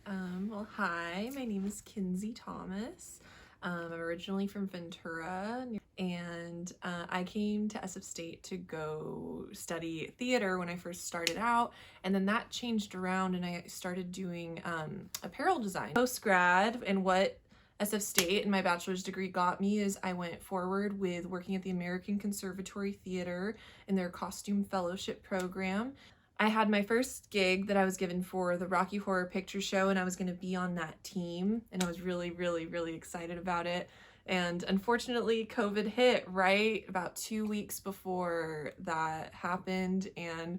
Well, hi, my name is Kinsey Thomas. I'm originally from Ventura, and I came to SF State to go study theater when I first started out, and then that changed around and I started doing apparel design. Post-grad, and what SF State and my bachelor's degree got me is I went forward with working at the American Conservatory Theater in their costume fellowship program. I had my first gig that I was given for the Rocky Horror Picture Show, and I was going to be on that team, and I was really excited about it. And unfortunately, COVID hit right about 2 weeks before that happened, and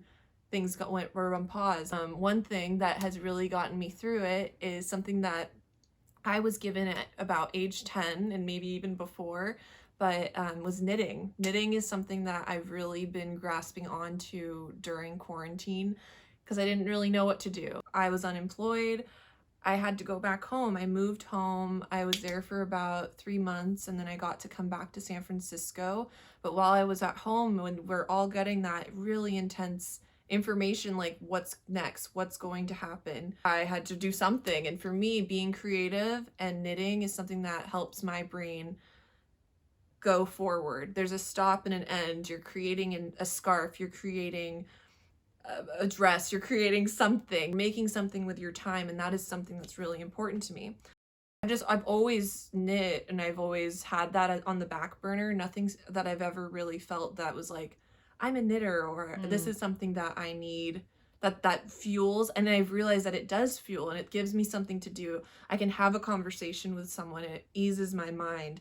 things were on pause. One thing that has really gotten me through it is something that I was given at about age 10 and maybe even before, but was knitting. Knitting is something that I've really been grasping onto during quarantine because I didn't really know what to do. I was unemployed. I had to go back home. I moved home. I was there for about 3 months and then I got to come back to San Francisco. But while I was at home, when we're all getting that really intense information, like what's next, what's going to happen, I had to do something. And for me, being creative and knitting is something that helps my brain go forward. There's a stop and an end. You're creating a scarf, you're creating a dress, you're creating something, making something with your time, and that is something that's really important to me. I've always knit and I've always had that on the back burner. Nothing that I've ever really felt that was like, I'm a knitter or this is something that I need, that fuels. And I've realized that it does fuel and it gives me something to do. I can have a conversation with someone, it eases my mind.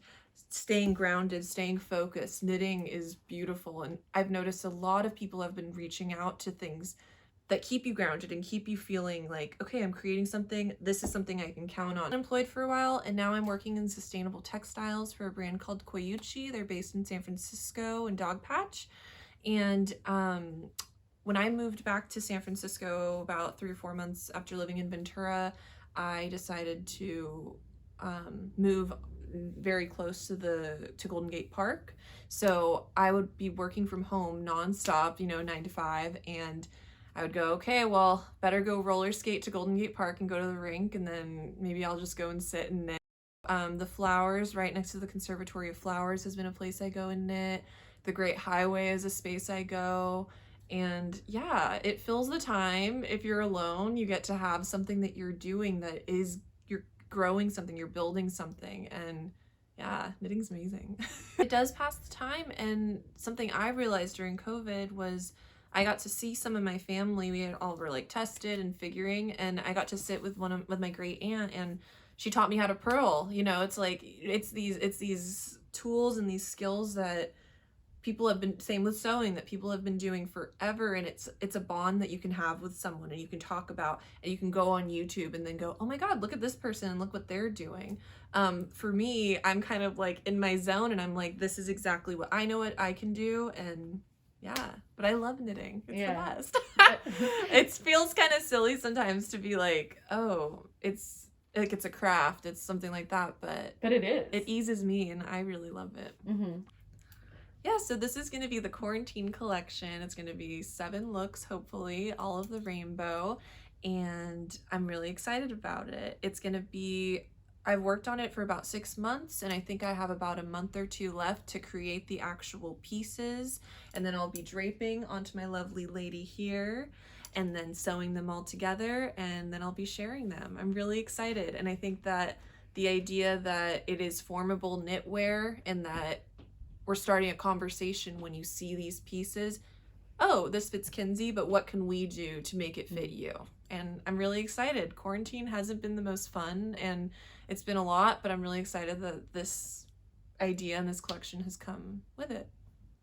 Staying grounded, staying focused. Knitting is beautiful, and I've noticed a lot of people have been reaching out to things that keep you grounded and keep you feeling like, okay, I'm creating something. This is something I can count on. I'm employed for a while, and now I'm working in sustainable textiles for a brand called Koyuchi. They're based in San Francisco and Dogpatch. And when I moved back to San Francisco about 3 or 4 months after living in Ventura, I decided to move very close to Golden Gate Park. So I would be working from home nonstop, 9 to 5, and I would go, okay, well, better go roller skate to Golden Gate Park and go to the rink, and then maybe I'll just go and sit and knit. The Flowers, right next to the Conservatory of Flowers, has been a place I go and knit. The Great Highway is a space I go. And yeah, it fills the time. If you're alone, you get to have something that you're doing that is, you're growing something, you're building something, and yeah, knitting's amazing. It does pass the time, and something I realized during COVID was I got to see some of my family. We had all were like tested and figuring, and I got to sit with with my great aunt, and she taught me how to purl. It's like it's these tools and these skills that people have been, same with sewing, that people have been doing forever, and it's a bond that you can have with someone and you can talk about, and you can go on YouTube and then go, oh my god, look at this person and look what they're doing. For me, I'm kind of like in my zone and I'm like, this is exactly what I know what I can do. And yeah, but I love knitting. It's the best. It feels kind of silly sometimes to be like, oh, it's like it's a craft, it's something like that, but it is. It eases me and I really love it. Yeah, so this is going to be the quarantine collection. It's going to be 7 looks, hopefully, all of the rainbow, and I'm really excited about it. It's going to be, I've worked on it for about 6 months, and I think I have about a month or 2 left to create the actual pieces, and then I'll be draping onto my lovely lady here, and then sewing them all together, and then I'll be sharing them. I'm really excited, and I think that the idea that it is formable knitwear and that we're starting a conversation when you see these pieces. Oh, this fits Kinsey, but what can we do to make it fit you? And I'm really excited. Quarantine hasn't been the most fun and it's been a lot, but I'm really excited that this idea and this collection has come with it.